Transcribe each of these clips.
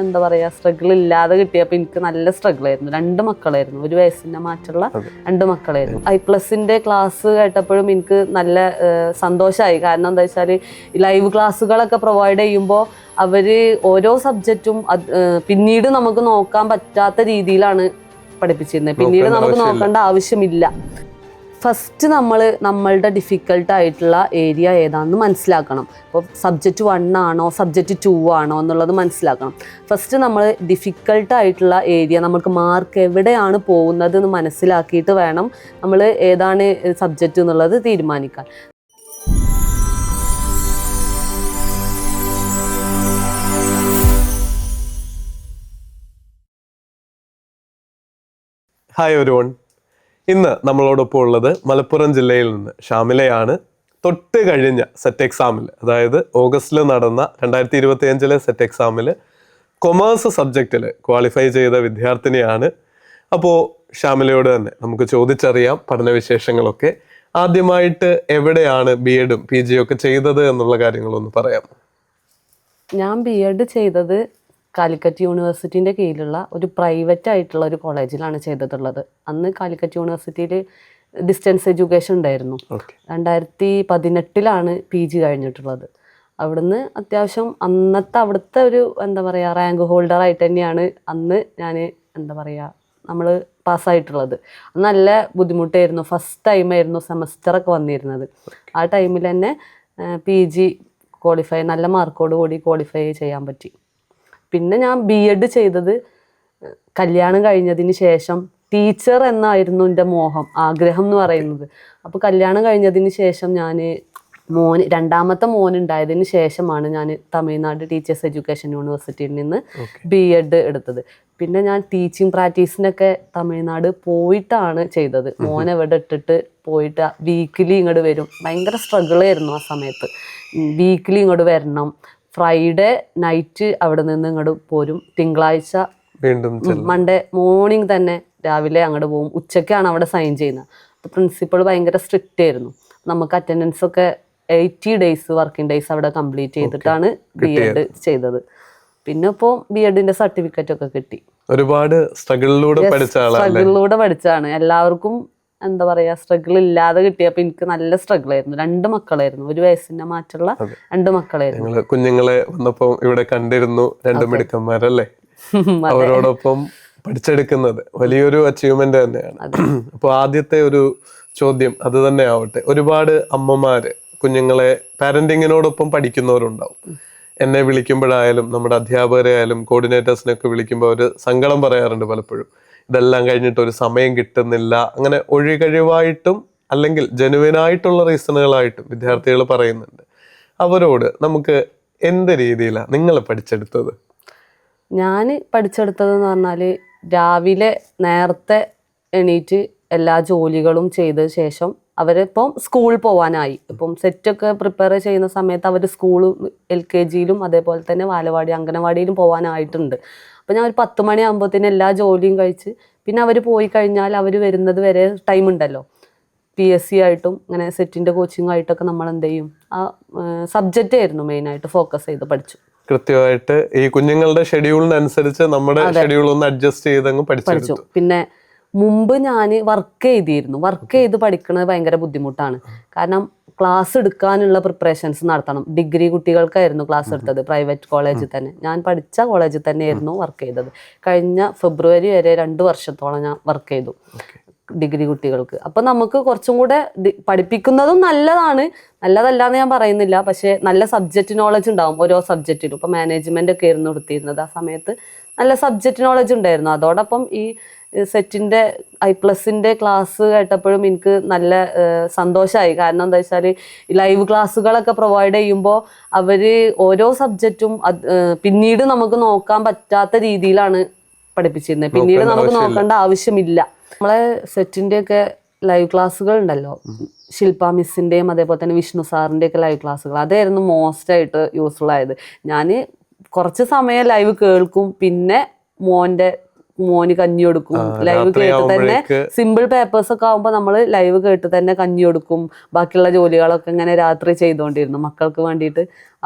എന്താ പറയുക സ്ട്രഗിൾ ഇല്ലാതെ കിട്ടിയപ്പോൾ എനിക്ക് നല്ല സ്ട്രഗിൾ ആയിരുന്നു. 2 മക്കളായിരുന്നു, 1 വയസ്സിൻ്റെ മാറ്റമുള്ള 2 മക്കളായിരുന്നു. I+ന്റെ ക്ലാസ് കേട്ടപ്പോഴും എനിക്ക് നല്ല സന്തോഷമായി. കാരണം എന്താ വെച്ചാൽ ലൈവ് ക്ലാസ്സുകളൊക്കെ പ്രൊവൈഡ് ചെയ്യുമ്പോൾ അവർ ഓരോ സബ്ജക്റ്റും പിന്നീട് നമുക്ക് നോക്കാൻ പറ്റാത്ത രീതിയിലാണ് പഠിപ്പിച്ചിരുന്നത്. പിന്നീട് നമുക്ക് നോക്കേണ്ട ആവശ്യമില്ല. ഫസ്റ്റ് നമ്മളുടെ ഡിഫിക്കൽട്ടായിട്ടുള്ള ഏരിയ ഏതാണെന്ന് മനസ്സിലാക്കണം. ഇപ്പോൾ സബ്ജക്റ്റ് 1 ആണോ സബ്ജക്റ്റ് 2 ആണോ എന്നുള്ളത് മനസ്സിലാക്കണം. ഫസ്റ്റ് നമ്മൾ ഡിഫിക്കൽട്ടായിട്ടുള്ള ഏരിയ നമുക്ക് മാർക്ക് എവിടെയാണ് പോകുന്നത് എന്ന് മനസ്സിലാക്കിയിട്ട് വേണം നമ്മൾ ഏതാണ് സബ്ജക്റ്റ് എന്നുള്ളത് തീരുമാനിക്കാൻ. Hi everyone. ഇന്ന് നമ്മളോടൊപ്പം ഉള്ളത് മലപ്പുറം ജില്ലയിൽ നിന്ന് ഷാമിലയാണ്. തൊട്ട് കഴിഞ്ഞ സെറ്റ് എക്സാമിൽ, അതായത് ഓഗസ്റ്റിൽ നടന്ന 2025 സെറ്റ് എക്സാമിൽ കൊമേഴ്സ് സബ്ജക്റ്റിൽ ക്വാളിഫൈ ചെയ്ത വിദ്യാർത്ഥിനിയാണ്. അപ്പോൾ ഷാമിലയോട് തന്നെ നമുക്ക് ചോദിച്ചറിയാം പഠനവിശേഷങ്ങളൊക്കെ. ആദ്യമായിട്ട് എവിടെയാണ് BEdും PGയും ഒക്കെ ചെയ്തത് എന്നുള്ള കാര്യങ്ങളൊന്ന് പറയാം. ഞാൻ BEd ചെയ്തത് കാലിക്കറ്റ് യൂണിവേഴ്സിറ്റീൻ്റെ കീഴിലുള്ള ഒരു പ്രൈവറ്റ് ആയിട്ടുള്ള ഒരു കോളേജിലാണ് ചെയ്തിട്ടുള്ളത്. അന്ന് കാലിക്കറ്റ് യൂണിവേഴ്സിറ്റിയിൽ ഡിസ്റ്റൻസ് എഡ്യൂക്കേഷൻ ഉണ്ടായിരുന്നു. 2018 PG കഴിഞ്ഞിട്ടുള്ളത്. അവിടുന്ന് അത്യാവശ്യം അന്നത്തെ അവിടുത്തെ ഒരു എന്താ പറയുക റാങ്ക് ഹോൾഡർ ആയിട്ട് തന്നെയാണ് അന്ന് ഞാൻ നമ്മൾ പാസ്സായിട്ടുള്ളത്. നല്ല ബുദ്ധിമുട്ടായിരുന്നു. ഫസ്റ്റ് ടൈമായിരുന്നു സെമസ്റ്ററൊക്കെ വന്നിരുന്നത്. ആ ടൈമിൽ തന്നെ PG ക്വാളിഫൈ നല്ല മാർക്കോട് കൂടി ക്വാളിഫൈ ചെയ്യാൻ പറ്റി. പിന്നെ ഞാൻ BEd ചെയ്തത് കല്യാണം കഴിഞ്ഞതിന് ശേഷം. ടീച്ചർ എന്നായിരുന്നു എൻ്റെ ആഗ്രഹം എന്ന് പറയുന്നത്. അപ്പോൾ കല്യാണം കഴിഞ്ഞതിന് ശേഷം ഞാൻ രണ്ടാമത്തെ മോനുണ്ടായതിന് ശേഷമാണ് ഞാൻ തമിഴ്നാട് ടീച്ചേഴ്സ് എഡ്യൂക്കേഷൻ യൂണിവേഴ്സിറ്റിയിൽ നിന്ന് BEd എടുത്തത്. പിന്നെ ഞാൻ ടീച്ചിങ് പ്രാക്ടീസിനൊക്കെ തമിഴ്നാട് പോയിട്ടാണ് ചെയ്തത്. മോനെ ഇവിടെ ഇട്ടിട്ട് പോയിട്ട് വീക്കിലി ഇങ്ങോട്ട് വരും. ഭയങ്കര സ്ട്രഗിളായിരുന്നു ആ സമയത്ത്. വീക്കിലി ഇങ്ങോട്ട് വരണം. ഫ്രൈഡേ നൈറ്റ് അവിടെ നിന്ന് ഇങ്ങോട്ട് പോരും. തിങ്കളാഴ്ച മൺഡേ മോർണിംഗ് തന്നെ രാവിലെ അങ്ങോട്ട് പോകും. ഉച്ചയ്ക്കാണ് അവിടെ സൈൻ ചെയ്യുന്നത്. അപ്പോൾ പ്രിൻസിപ്പൾ ഭയങ്കര സ്ട്രിക്റ്റ് ആയിരുന്നു. നമുക്ക് അറ്റൻഡൻസ് ഒക്കെ 80 ഡേയ്സ് വർക്കിംഗ് ഡേയ്സ് അവിടെ കംപ്ലീറ്റ് ചെയ്തിട്ടാണ് BEd ചെയ്തത്. പിന്നെ ഇപ്പോൾ BEdന്റെ സർട്ടിഫിക്കറ്റ് ഒക്കെ കിട്ടി. ഒരുപാട് സ്ട്രഗിളിലൂടെ പഠിച്ചാണ്. എല്ലാവർക്കും എന്താ പറയുക സ്ട്രഗിൾ ഇല്ലാതെ കിട്ടിയപ്പോൾ എനിക്ക് നല്ല സ്ട്രഗിൾ ആയിരുന്നു. 2 മക്കളായിരുന്നു, 1 വയസ്സിന്റെ മാറ്റമുള്ള 2 മക്കളായിരുന്നു. കുഞ്ഞുങ്ങളെ വന്നപ്പോൾ ഇവിടെ കണ്ടിരുന്നു 2 മിടുക്കന്മാരല്ലേ. അവരോടൊപ്പം പഠിച്ചെടുക്കുന്നത് വലിയൊരു അച്ചീവ്മെന്റ് തന്നെയാണ്. അപ്പോൾ ആദ്യത്തെ ഒരു ചോദ്യം അത് തന്നെ ആവട്ടെ. ഒരുപാട് അമ്മമാര് കുഞ്ഞുങ്ങളെ പാരന്റിങ്ങിനോടൊപ്പം പഠിക്കുന്നവരുണ്ടാവും. എന്നെ വിളിക്കുമ്പോഴായാലും നമ്മുടെ അധ്യാപകരായാലും കോർഡിനേറ്റേഴ്സിനൊക്കെ വിളിക്കുമ്പോൾ അവർ സങ്കടം പറയാറുണ്ട് പലപ്പോഴും. ഇതെല്ലാം കഴിഞ്ഞിട്ട് ഒരു സമയം കിട്ടുന്നില്ല. അങ്ങനെ ഒഴികഴിവായിട്ടും അല്ലെങ്കിൽ ജെനുവിനായിട്ടുള്ള റീസണുകളായിട്ടും വിദ്യാർത്ഥികൾ പറയുന്നുണ്ട്. അവരോട് നമുക്ക് എന്ത് രീതിയിലാണ് നിങ്ങൾ പഠിച്ചെടുത്തത്? ഞാൻ പഠിച്ചെടുത്തതെന്ന് പറഞ്ഞാൽ രാവിലെ നേരത്തെ എണീറ്റ് എല്ലാ ജോലികളും ചെയ്ത ശേഷം അവരിപ്പം സ്കൂളിൽ പോകാനായി. ഇപ്പം സെറ്റൊക്കെ പ്രിപ്പയർ ചെയ്യുന്ന സമയത്ത് അവർ LKGയിലും അതേപോലെ തന്നെ ബാലവാടി അംഗനവാടിയിലും പോകാനായിട്ടുണ്ട്. അപ്പോൾ ഞാൻ ഒരു 10 മണിയാകുമ്പോഴത്തേന് എല്ലാ ജോലിയും കഴിച്ച് പിന്നെ അവർ പോയി കഴിഞ്ഞാൽ അവർ വരുന്നത് വരെ ടൈം ഉണ്ടല്ലോ. PSC ആയിട്ടും ഇങ്ങനെ സെറ്റിൻ്റെ കോച്ചിങ് ആയിട്ടൊക്കെ നമ്മൾ എന്ത് ചെയ്യും, ആ സബ്ജക്റ്റ് ആയിരുന്നു മെയിനായിട്ട് ഫോക്കസ് ചെയ്ത് പഠിച്ചു. കൃത്യമായിട്ട് ഈ കുഞ്ഞുങ്ങളുടെ ഷെഡ്യൂളിനനുസരിച്ച് നമ്മുടെ ഷെഡ്യൂൾ ഒന്ന് അഡ്ജസ്റ്റ് ചെയ്തങ്ങ് പഠിച്ചു. പിന്നെ മുമ്പ് ഞാൻ വർക്ക് ചെയ്ത് പഠിക്കുന്നത് ഭയങ്കര ബുദ്ധിമുട്ടാണ്. കാരണം ക്ലാസ് എടുക്കാനുള്ള പ്രിപ്പറേഷൻസ് നടത്തണം. ഡിഗ്രി കുട്ടികൾക്കായിരുന്നു ക്ലാസ് എടുത്തത് പ്രൈവറ്റ് കോളേജിൽ തന്നെ. ഞാൻ പഠിച്ച കോളേജിൽ തന്നെയായിരുന്നു വർക്ക് ചെയ്തത്. കഴിഞ്ഞ ഫെബ്രുവരി വരെ 2 വർഷത്തോളം ഞാൻ വർക്ക് ചെയ്തു ഡിഗ്രി കുട്ടികൾക്ക്. അപ്പം നമുക്ക് കുറച്ചും കൂടെ പഠിപ്പിക്കുന്നതും നല്ലതല്ല എന്ന് ഞാൻ പറയുന്നില്ല. പക്ഷേ നല്ല സബ്ജക്റ്റ് നോളജ് ഉണ്ടാവും ഓരോ സബ്ജക്റ്റിലും. ഇപ്പം മാനേജ്മെൻ്റ് ഒക്കെ ആയിരുന്നു എടുത്തിരുന്നത്. ആ സമയത്ത് നല്ല സബ്ജക്റ്റ് നോളജ് ഉണ്ടായിരുന്നു. അതോടൊപ്പം ഈ സെറ്റിൻ്റെ I+ന്റെ ക്ലാസ് കേട്ടപ്പോഴും എനിക്ക് നല്ല സന്തോഷമായി. കാരണം എന്താ വെച്ചാൽ ലൈവ് ക്ലാസ്സുകളൊക്കെ പ്രൊവൈഡ് ചെയ്യുമ്പോൾ അവർ ഓരോ സബ്ജക്റ്റും പിന്നീട് നമുക്ക് നോക്കാൻ പറ്റാത്ത രീതിയിലാണ് പഠിപ്പിച്ചിരുന്നത്. പിന്നീട് നമുക്ക് നോക്കേണ്ട ആവശ്യമില്ല. നമ്മളെ സെറ്റിൻ്റെയൊക്കെ ലൈവ് ക്ലാസ്സുകൾ ഉണ്ടല്ലോ, ശില്പ മിസ്സിൻ്റെയും അതേപോലെ തന്നെ വിഷ്ണു സാറിൻ്റെയൊക്കെ ലൈവ് ക്ലാസ്സുകൾ, അതായിരുന്നു മോസ്റ്റായിട്ട് യൂസ്ഫുൾ ആയത്. ഞാൻ കുറച്ച് സമയം ലൈവ് കേൾക്കും. പിന്നെ മോൻ്റെ മോന് കഞ്ഞി കൊടുക്കും. ലൈവ് കേട്ട് തന്നെ സിമ്പിൾ പേപ്പേഴ്സ് ഒക്കെ ആകുമ്പോൾ നമ്മൾ ലൈവ് കേട്ട് തന്നെ കഞ്ഞി കൊടുക്കും. ബാക്കിയുള്ള ജോലികളൊക്കെ ഇങ്ങനെ രാത്രി ചെയ്തുകൊണ്ടിരുന്നു മക്കൾക്ക് വേണ്ടിയിട്ട്.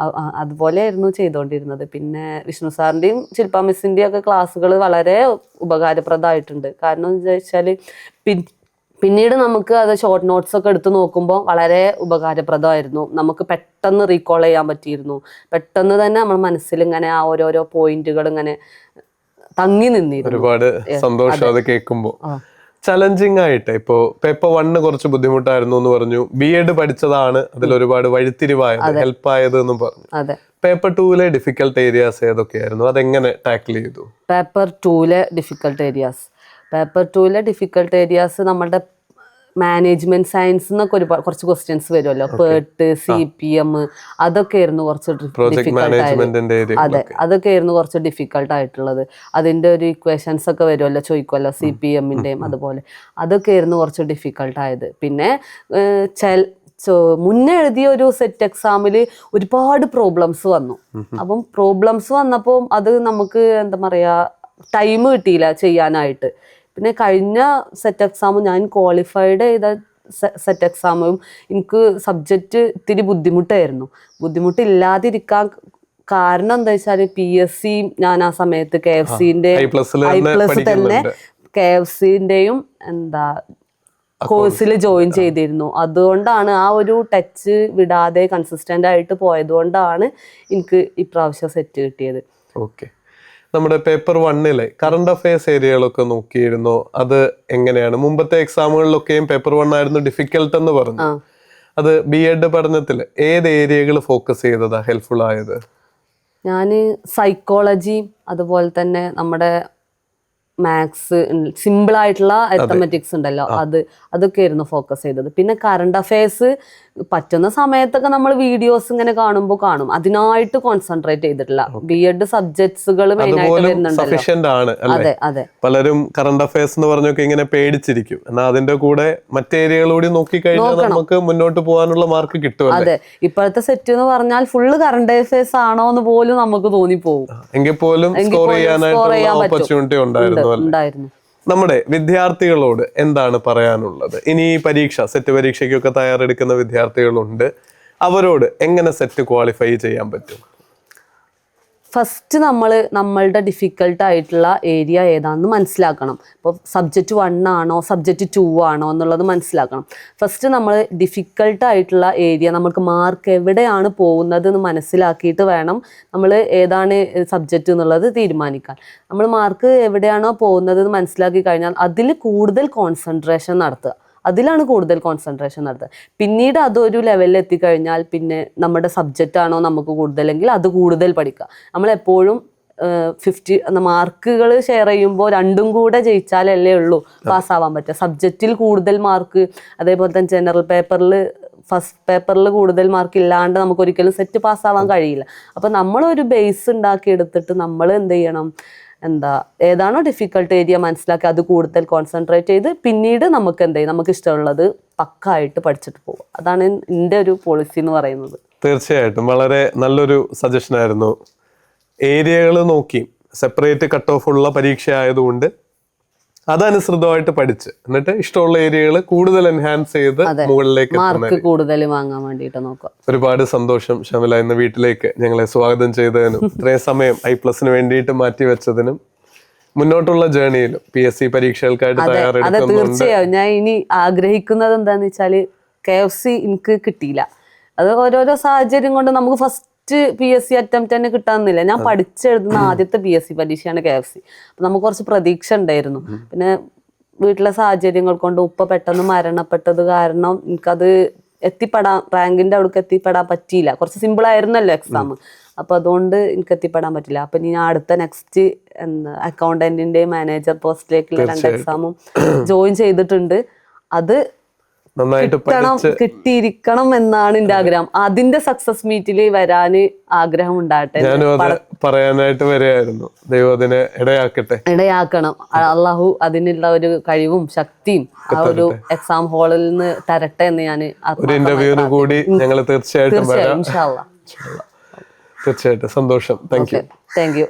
അതുപോലെയായിരുന്നു ചെയ്തുകൊണ്ടിരുന്നത്. പിന്നെ വിഷ്ണു സാറിൻ്റെയും ശില്പ മിസ്സിൻ്റെയും ഒക്കെ ക്ലാസ്സുകൾ വളരെ ഉപകാരപ്രദമായിട്ടുണ്ട്. കാരണം എന്താ വെച്ചാൽ പിന്നീട് നമുക്ക് അത് ഷോർട്ട് നോട്ട്സ് ഒക്കെ എടുത്ത് നോക്കുമ്പോൾ വളരെ ഉപകാരപ്രദമായിരുന്നു. നമുക്ക് പെട്ടെന്ന് റീകോൾ ചെയ്യാൻ പറ്റിയിരുന്നു. പെട്ടെന്ന് തന്നെ നമ്മൾ മനസ്സിൽ ഇങ്ങനെ ആ ഓരോരോ പോയിന്റുകൾ ഇങ്ങനെ തങ്ങി നിന്നിരുന്നു. ഒരുപാട് സന്തോഷം അത് കേൾക്കുമ്പോൾ. ചലഞ്ചിങ് ആയിട്ട് ഇപ്പോ പേപ്പർ 1 കുറച്ച് ബുദ്ധിമുട്ടായിരുന്നു എന്ന് പറഞ്ഞു. BEd പഠിച്ചതാണ് അതിൽ ഒരുപാട് വഴിത്തിരിവായത്, ഹെൽപ്പ് ആയത് എന്നും പറഞ്ഞു. പേപ്പർ 2 ഡിഫിക്കൽട്ട് ഏരിയാസ് ഏതൊക്കെയായിരുന്നു? അതെങ്ങനെ ടാക്കിൾ ചെയ്തു? പേപ്പർ 2 ഡിഫിക്കൽട്ട് ഏരിയാസ് നമ്മളുടെ മാനേജ്മെന്റ് സയൻസ് എന്നൊക്കെ കുറച്ച് ക്വസ്റ്റ്യൻസ് വരുമല്ലോ. പേർട്ട്, CPM, അതൊക്കെ ആയിരുന്നു കുറച്ച് ഡിഫിക്കൽട്ട് ആയത്. അതെ, അതൊക്കെ ആയിരുന്നു കുറച്ച് ഡിഫിക്കൽട്ട് ആയിട്ടുള്ളത്. അതിന്റെ ഒരു ഇക്വേഷൻസ് ഒക്കെ വരുമല്ലോ, ചോദിക്കുമല്ലോ CPM-ന്റെയും. അതുപോലെ അതൊക്കെ ആയിരുന്നു കുറച്ച് ഡിഫിക്കൽട്ട് ആയത്. പിന്നെ മുന്നേ എഴുതിയ ഒരു സെറ്റ് എക്സാമിൽ ഒരുപാട് പ്രോബ്ലംസ് വന്നു. അപ്പം പ്രോബ്ലംസ് വന്നപ്പോൾ അത് നമുക്ക് എന്താ പറയാ ടൈം കിട്ടിയില്ല ചെയ്യാനായിട്ട്. പിന്നെ കഴിഞ്ഞ സെറ്റ് എക്സാമും ഞാൻ ക്വാളിഫൈഡ് ചെയ്ത സെറ്റ് എക്സാമും എനിക്ക് സബ്ജക്റ്റ് ഇത്തിരി ബുദ്ധിമുട്ടായിരുന്നു. ബുദ്ധിമുട്ടില്ലാതിരിക്കാൻ കാരണം എന്താ വെച്ചാൽ PSC ഞാൻ ആ സമയത്ത് KFCന്റെ I+ തന്നെ KFCന്റെയും കോഴ്സിൽ ജോയിൻ ചെയ്തിരുന്നു. അതുകൊണ്ടാണ് ആ ഒരു ടച്ച് വിടാതെ കൺസിസ്റ്റന്റ് ആയിട്ട് പോയതുകൊണ്ടാണ് എനിക്ക് ഇപ്രാവശ്യം സെറ്റ് കിട്ടിയത്. ഓക്കെ, നമ്മുടെ പേപ്പർ 1 കറണ്ട് അഫയേഴ്സ് ഏരിയകളൊക്കെ നോക്കിയിരുന്നോ? അത് എങ്ങനെയാണ്? മുമ്പത്തെ എക്സാമുകളിലൊക്കെയും പേപ്പർ 1 ആയിരുന്നു ഡിഫിക്കൽട്ട് എന്ന് പറഞ്ഞു. അത് BEd പഠനത്തിൽ ഏത് ഏരിയകൾ ഫോക്കസ് ചെയ്തതാ ഹെൽപ്ഫുൾ ആയത്? ഞാൻ സൈക്കോളജി, അതുപോലെ തന്നെ നമ്മുടെ മാത്സ്, സിമ്പിൾ ആയിട്ടുള്ള അരിത്തമെറ്റിക്സ് ഉണ്ടല്ലോ, അതൊക്കെ ആയിരുന്നു ഫോക്കസ് ചെയ്തത്. പിന്നെ കറണ്ട് അഫയേഴ്സ് പറ്റുന്ന സമയത്തൊക്കെ നമ്മൾ വീഡിയോസ് ഇങ്ങനെ കാണുമ്പോൾ കാണും. അതിനായിട്ട് കോൺസെൻട്രേറ്റ് ചെയ്തിട്ടില്ല. BEd സബ്ജക്ട്സുകൾ മെയിൻ ആയിട്ട് വരുന്നുണ്ടല്ലോ. അതെ അതെ, പലരും കറണ്ട് അഫയേഴ്സ് എന്ന് പറഞ്ഞൊക്കെ ഇങ്ങനെ പേടിച്ചിരിക്കും. എന്നാൽ അതിന്റെ കൂടെ മറ്റേരിയകളൂടി നോക്കിക്കഴിഞ്ഞാൽ നമുക്ക് മുന്നോട്ട് പോകാനുള്ള മാർക്ക് കിട്ടും. അതെ, ഇപ്പോഴത്തെ സെറ്റ് എന്ന് പറഞ്ഞാൽ ഫുള്ള് കറണ്ട് അഫയേഴ്സ് ആണോ എന്ന് പോലും നമുക്ക് തോന്നിപ്പോകും. എങ്കിൽ പോലും സ്കോർ ചെയ്യാനായിട്ടുള്ള ഓപ്പർച്യൂണിറ്റി ഉണ്ടായിരുന്നു. നമ്മുടെ വിദ്യാർത്ഥികളോട് എന്താണ് പറയാനുള്ളത്? ഇനി സെറ്റ് പരീക്ഷയ്ക്കൊക്കെ തയ്യാറെടുക്കുന്ന വിദ്യാർത്ഥികളുണ്ട്. അവരോട് എങ്ങനെ സെറ്റ് ക്വാളിഫൈ ചെയ്യാൻ പറ്റും? ഫസ്റ്റ് നമ്മളുടെ ഡിഫിക്കൽട്ട് ആയിട്ടുള്ള ഏരിയ ഏതാണെന്ന് മനസ്സിലാക്കണം. ഇപ്പോൾ സബ്ജക്റ്റ് 1 ആണോ സബ്ജക്റ്റ് 2 ആണോ എന്നുള്ളത് മനസ്സിലാക്കണം. ഫസ്റ്റ് നമ്മൾ ഡിഫിക്കൽട്ട് ആയിട്ടുള്ള ഏരിയ, നമുക്ക് മാർക്ക് എവിടെയാണ് പോകുന്നത് എന്ന് മനസ്സിലാക്കിയിട്ട് വേണം നമ്മൾ ഏതാണ് സബ്ജക്റ്റ് എന്നുള്ളത് തീരുമാനിക്കാൻ. നമ്മൾ മാർക്ക് എവിടെയാണോ പോകുന്നത് എന്ന് മനസ്സിലാക്കി കഴിഞ്ഞാൽ അതിൽ കൂടുതൽ കോൺസെൻട്രേഷൻ നടത്തുക. അതിലാണ് കൂടുതൽ കോൺസെൻട്രേഷൻ നടത്തുക. പിന്നീട് അതൊരു ലെവലിൽ എത്തിക്കഴിഞ്ഞാൽ പിന്നെ നമ്മുടെ സബ്ജക്റ്റ് ആണോ നമുക്ക് കൂടുതലെങ്കിൽ അത് കൂടുതൽ പഠിക്കുക. നമ്മളെപ്പോഴും 50 മാർക്കുകൾ ഷെയർ ചെയ്യുമ്പോൾ രണ്ടും കൂടെ ജയിച്ചാലല്ലേ ഉള്ളൂ പാസ്സാവാൻ പറ്റുക. സബ്ജക്റ്റിൽ കൂടുതൽ മാർക്ക്, അതേപോലെ തന്നെ ജനറൽ പേപ്പറിൽ ഫസ്റ്റ് പേപ്പറിൽ കൂടുതൽ മാർക്ക് ഇല്ലാണ്ട് നമുക്ക് ഒരിക്കലും സെറ്റ് പാസ്സാവാൻ കഴിയില്ല. അപ്പം നമ്മളൊരു ബേസ് ഉണ്ടാക്കിയെടുത്തിട്ട് നമ്മൾ എന്ത് ചെയ്യണം, ഏതാണോ ഡിഫിക്കൽട്ട് ഏരിയ മനസ്സിലാക്കി അത് കൂടുതൽ കോൺസെൻട്രേറ്റ് ചെയ്ത് പിന്നീട് നമുക്ക് നമുക്ക് ഇഷ്ടമുള്ളത് പക്കായിട്ട് പഠിച്ചിട്ട് പോകും. അതാണ് എൻ്റെ ഒരു പോളിസി എന്ന് പറയുന്നത്. തീർച്ചയായിട്ടും വളരെ നല്ലൊരു സജഷൻ ആയിരുന്നു. ഏരിയകൾ നോക്കി സെപ്പറേറ്റ് കട്ട് ഓഫ് ഉള്ള പരീക്ഷ ആയതുകൊണ്ട് അതനുസൃതമായിട്ട് പഠിച്ച് എന്നിട്ട് ഇഷ്ടമുള്ള ഏരിയകൾ കൂടുതൽ എൻഹാൻസ് ചെയ്ത് മുകളിലേക്ക് മാർക്ക് കൂടുതൽ വാങ്ങാൻ വേണ്ടിയിട്ട് നോക്കാം. ഒരുപാട് സന്തോഷം ഷമില, ഇന്ന് വീട്ടിലേക്ക് ഞങ്ങളെ സ്വാഗതം ചെയ്തതിനും ഇത്രയും സമയം I+ന് വേണ്ടിയിട്ട് മാറ്റി വെച്ചതിനും മുന്നോട്ടുള്ള ജേർണിയിലും PSC പരീക്ഷകൾക്കായിട്ട് തയ്യാറെടുക്കുന്നുണ്ട്. തീർച്ചയായും ഞാൻ ഇനി ആഗ്രഹിക്കുന്നത് എന്താന്ന് വെച്ചാല് KFC എനിക്ക് കിട്ടിയില്ല. അത് ഓരോരോ സാഹചര്യം കൊണ്ട് നമുക്ക് ഫസ്റ്റ് PSC അറ്റംപ്റ്റ് തന്നെ കിട്ടാന്നില്ല. ഞാൻ പഠിച്ചെഴുതുന്ന ആദ്യത്തെ PSC പരീക്ഷയാണ് KFC. അപ്പൊ നമുക്ക് കുറച്ച് പ്രതീക്ഷ ഉണ്ടായിരുന്നു. പിന്നെ വീട്ടിലെ സാഹചര്യങ്ങൾ കൊണ്ട് ഉപ്പ പെട്ടെന്ന് മരണപ്പെട്ടത് കാരണം എനിക്കത് റാങ്കിന്റെ അവിടേക്ക് എത്തിപ്പെടാൻ പറ്റിയില്ല. കുറച്ച് സിമ്പിൾ ആയിരുന്നല്ലോ എക്സാം. അപ്പൊ അതുകൊണ്ട് എനിക്ക് എത്തിപ്പെടാൻ പറ്റില്ല. അപ്പൊ ഞാൻ അടുത്ത നെക്സ്റ്റ് അക്കൗണ്ടന്റിന്റെ മാനേജർ പോസ്റ്റിലേക്കുള്ള 2 എക്സാമും ജോയിൻ ചെയ്തിട്ടുണ്ട്. അത് കിട്ടിയിരിക്കണം എന്നാണ് എന്റെ ആഗ്രഹം. അതിന്റെ സക്സസ് മീറ്റിൽ വരാന് ആഗ്രഹം ഉണ്ടാകട്ടെ. പറയാനായിട്ട് വരികയായിരുന്നു. ദൈവം അതിനെ ഇടയാക്കണം. അള്ളാഹു അതിനുള്ള ഒരു കഴിവും ശക്തിയും ആ ഒരു എക്സാം ഹാളിൽ നിന്ന് തരട്ടെ എന്ന് ഞാൻ ഒരു ഇന്റർവ്യൂവിന് കൂടി ഞങ്ങൾ തീർച്ചയായിട്ടും ഇൻഷാ അല്ലാഹ്. തീർച്ചയായിട്ടും സന്തോഷം. Thank you.